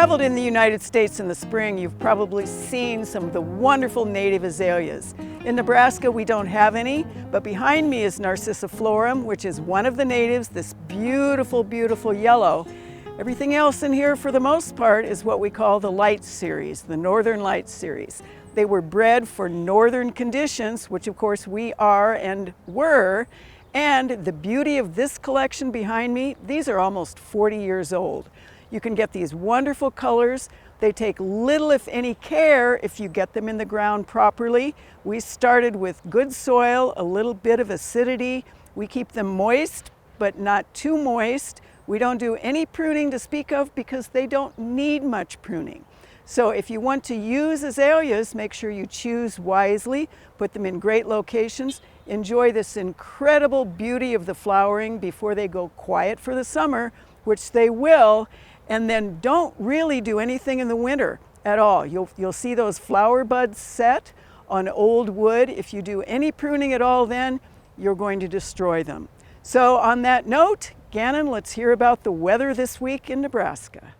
traveled in the United States in the spring, you've probably seen some of the wonderful native azaleas. In Nebraska, we don't have any, but behind me is Narcissa florum, which is one of the natives, this beautiful, beautiful yellow. Everything else in here, for the most part, is what we call the Light series, the Northern Light series. They were bred for northern conditions, which of course we are and were. And the beauty of this collection behind me, these are almost 40 years old. You can get these wonderful colors. They take little, if any, care if you get them in the ground properly. We started with good soil, a little bit of acidity. We keep them moist, but not too moist. We don't do any pruning to speak of because they don't need much pruning. So if you want to use azaleas, make sure you choose wisely, put them in great locations, enjoy this incredible beauty of the flowering before they go quiet for the summer, which they will, and then don't really do anything in the winter at all. You'll see those flower buds set on old wood. If you do any pruning at all then, you're going to destroy them. So on that note, Gannon, let's hear about the weather this week in Nebraska.